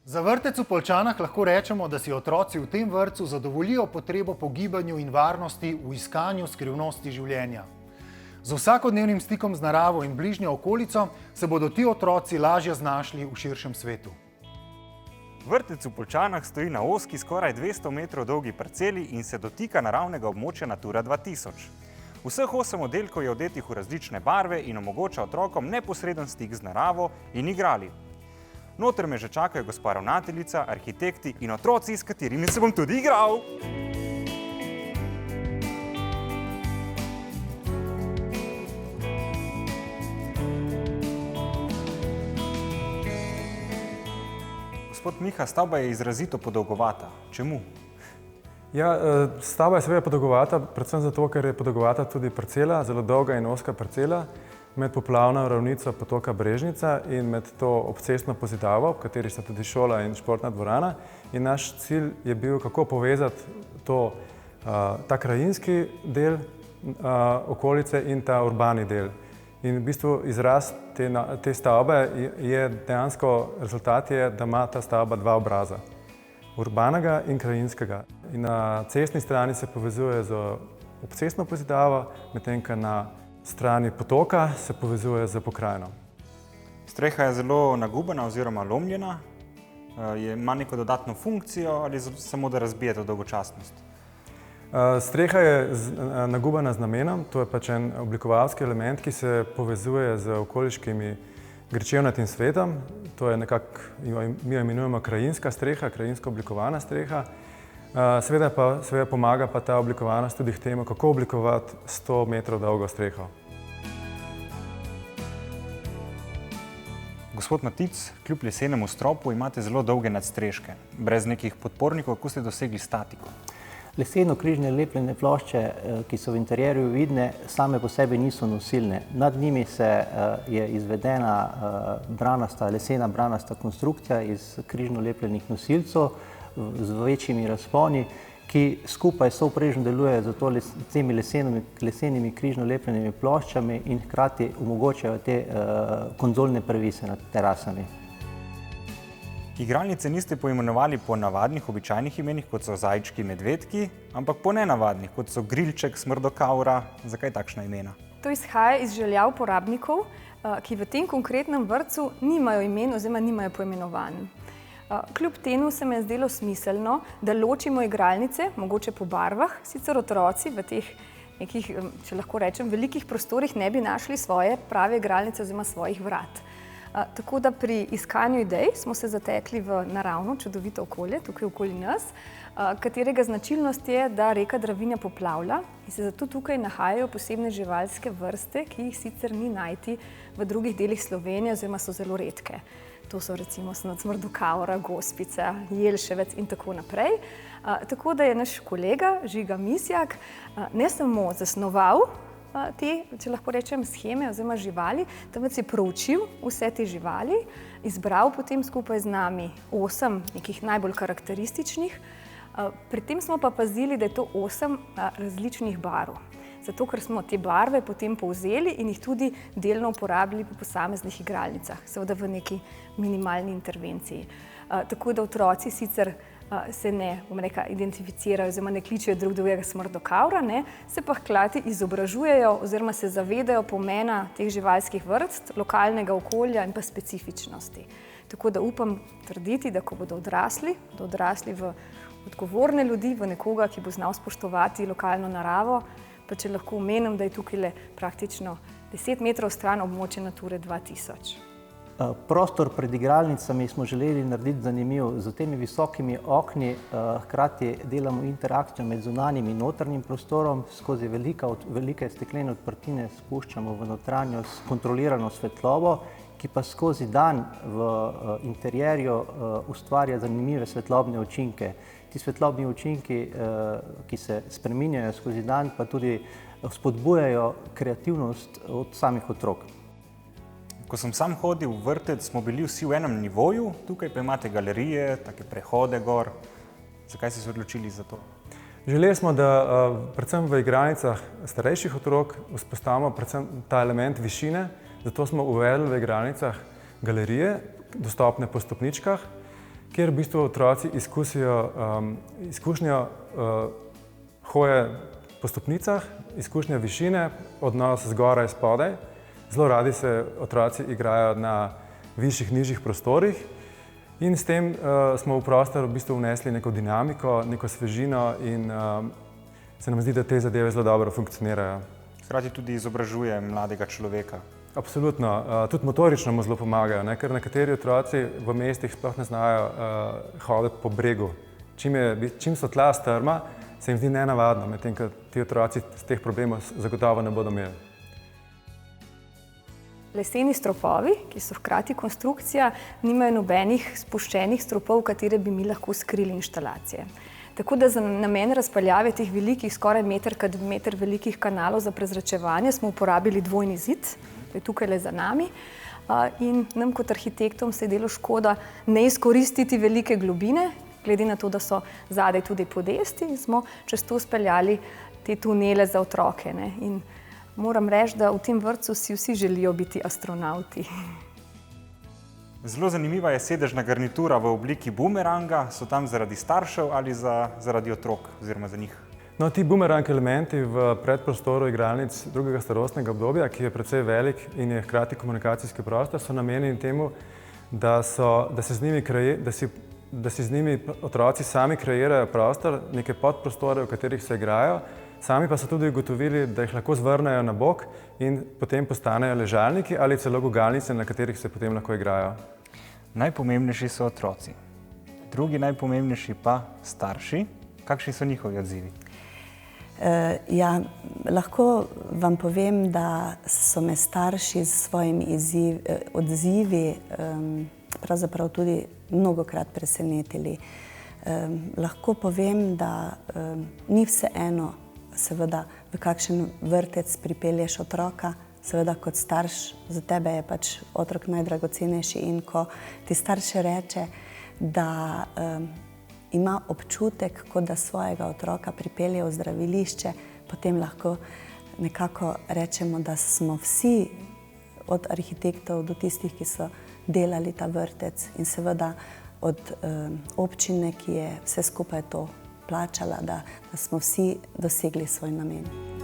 Za vrtec v Poljčanah lahko rečemo, da si otroci v tem vrtcu zadovoljijo potrebo po gibanju in varnosti v iskanju skrivnosti življenja. Z vsakodnevnim stikom z naravo in bližnjo okolico se bodo ti otroci lažje znašli v širšem svetu. Vrtec v Poljčanah stoji na ozki, skoraj 200 metrov dolgi parceli in se dotika naravnega območja Natura 2000. Vseh 8 oddelkov je odetih v različne barve in omogoča otrokom neposreden stik z naravo in igrali. Noter me že čakajo gospa ravnateljica, arhitekti in otroci, s katerimi se bom tudi igral. Gospod Miha, stavba je izrazito podolgovata. Čemu? Ja, stavba je seveda podolgovata, predvsem zato, ker je podolgovata tudi parcela, zelo dolga in ozka parcela, med poplavno ravnico potoka Brežnica in med to obcestno pozidavo, v kateri sta tudi šola in športna dvorana. In naš cilj je bil, kako povezati ta krajinski del okolice in ta urbani del. In v bistvu izraz te stavbe je dejansko, rezultat je, da ima ta stavba dva obraza. Urbanega in krajinskega. In na cestni strani se povezuje z obcestno pozidavo, medtem ko na strani potoka se povezuje z pokrajino. Streha je zelo nagubana oziroma lomljena. Ima neko dodatno funkcijo ali samo da razbije to dolgočasnost? Streha je nagubana z namenom, to je pač en oblikovalski element, ki se povezuje z okoliškimi grčevnatim svetom. To je nekako, mi jo imenujemo krajinska streha, krajinsko oblikovana streha. Seveda pomaga pa ta oblikovanost tudi k temu, kako oblikovati 100 metrov dolgo streho. Gospod Matic, kljub lesenemu stropu imate zelo dolge nadstreške. Brez nekih podpornikov, kako ste dosegli statiko? Leseno-križne lepljene plošče, ki so v interjerju vidne, same po sebi niso nosilne. Nad njimi je izvedena lesena branasta konstrukcija iz križno lepljenih nosilcev z večjimi razponi, ki skupaj sovprežno deluje z temi lesenimi križno lepljenimi ploščami in hkrati omogočajo te konzolne previse nad terasami. Igralnice niste poimenovali po navadnih, običajnih imenih, kot so zajčki, medvedki, ampak po nenavadnih, kot so grilček, smrdokavra. Zakaj takšna imena? To izhaja iz želja uporabnikov, ki v tem konkretnem vrtcu nimajo imen oziroma nimajo poimenovanj. Kljub temu se mi je zdelo smiselno, da ločimo igralnice, mogoče po barvah, sicer otroci v teh nekih, če lahko rečem, velikih prostorih ne bi našli svoje prave igralnice oziroma svojih vrat. Tako da pri iskanju idej smo se zatekli v naravno, čudovito okolje, tukaj okoli nas, katerega značilnost je, da reka Dravinja poplavlja in se zato tukaj nahajajo posebne živalske vrste, ki jih sicer ni najti v drugih delih Slovenije oziroma so zelo redke. To so recimo smrdokavra, gospica, jelševec in tako naprej. Tako da je naš kolega Žiga Misjak ne samo zasnoval te, če lahko rečem, sheme oziroma živali, temveč je proučil vse te živali, izbral potem skupaj z nami 8 nekih najbolj karakterističnih. Pri tem smo pa pazili, da je to 8 različnih barv. Zato, ker smo te barve potem povzeli in jih tudi delno uporabili po posameznih igralnicah, seveda v neki minimalni intervenciji. Tako da otroci sicer se ne identificirajo oziroma ne kličejo drug drugega smrdokavra, se pa hkrati izobražujejo oziroma se zavedajo pomena teh živalskih vrst, lokalnega okolja in pa specifičnosti. Tako da upam trditi, da ko bodo odrasli v odgovorne ljudi, v nekoga, ki bo znal spoštovati lokalno naravo, pa če lahko omenim, da je tukaj praktično 10 metrov stran območje Nature 2000. Prostor pred igralnicami smo želeli narediti zanimiv. Z temi visokimi okni hkrati delamo interakcijo med zunanjim in notranjim prostorom. Skozi velike steklene odprtine spuščamo v notranjost kontrolirano svetlobo, ki pa skozi dan v interjerju ustvarja zanimive svetlobne učinke. Ti svetlobni učinki, ki se spreminjajo skozi dan, pa tudi spodbujajo kreativnost od samih otrok. Ko sem sam hodil v vrtec, smo bili vsi v enem nivoju, tukaj pa imate galerije, take prehode gor. Zakaj ste se odločili za to? Želeli smo, da predvsem v igralnicah starejših otrok vzpostavimo predvsem ta element višine, zato smo uvedli v igralnicah galerije, dostopne po stopničkah, kjer v bistvu otroci izkusijo izkušnjo hoje po stopnicah, izkušnja višine, odnos zgoraj spodaj. Zelo radi se otroci igrajo na višjih, nižjih prostorih in s tem smo v prostor v bistvu vnesli neko dinamiko, neko svežino in se nam zdi, da te zadeve zelo dobro funkcionirajo. Hkrati tudi izobražuje mladega človeka. Absolutno. Tudi motorično mu zelo pomagajo, ker nekateri otroci v mestih sploh ne znajo hoditi po bregu. Čim so tla strma, se jim zdi nenavadno, medtem ko ti otroci z teh problemov zagotovo ne bodo imeli. Leseni stropovi, ki so hkrati konstrukcija, nimajo nobenih spuščenih stropov, v katere bi mi lahko skrili inštalacije. Tako da za namen razpeljave teh velikih, skoraj meter krat meter velikih kanalov za prezračevanje smo uporabili dvojni zid, to je tukaj le za nami. In nam kot arhitektom se je delo škoda ne izkoristiti velike globine, glede na to, da so zadaj tudi podesti in smo čez to speljali te tunele za otroke. In moram reči, da v tem vrtcu si vsi želijo biti astronavti. Zelo zanimiva je sedežna garnitura v obliki bumeranga. So tam zaradi staršev ali zaradi otrok oziroma za njih? No, ti bumerang elementi v predprostoru igralnic drugega starostnega obdobja, ki je precej velik in je hkrati komunikacijski prostor, so namenjeni temu, da si z njimi otroci sami kreirajo prostor, neke podprostore, v katerih se igrajo. Sami pa so tudi ugotovili, da jih lahko zvrnejo na bok in potem postanejo ležalniki ali celo gugalnice, na katerih se potem lahko igrajo. Najpomembnejši so otroci, drugi najpomembnejši pa starši. Kakšni so njihovi odzivi? Lahko vam povem, da so me starši s svojimi odzivi pravzaprav tudi mnogokrat presenetili. Lahko povem, da ni vseeno, seveda, v kakšen vrtec pripelješ otroka, seveda kot starš, za tebe je pač otrok najdragocenejši in ko ti starš reče, da ima občutek, kot da svojega otroka pripelje v zdravilišče, potem lahko nekako rečemo, da smo vsi, od arhitektov do tistih, ki so delali ta vrtec in seveda od občine, ki je vse skupaj to plačala, da smo vsi dosegli svoj namen.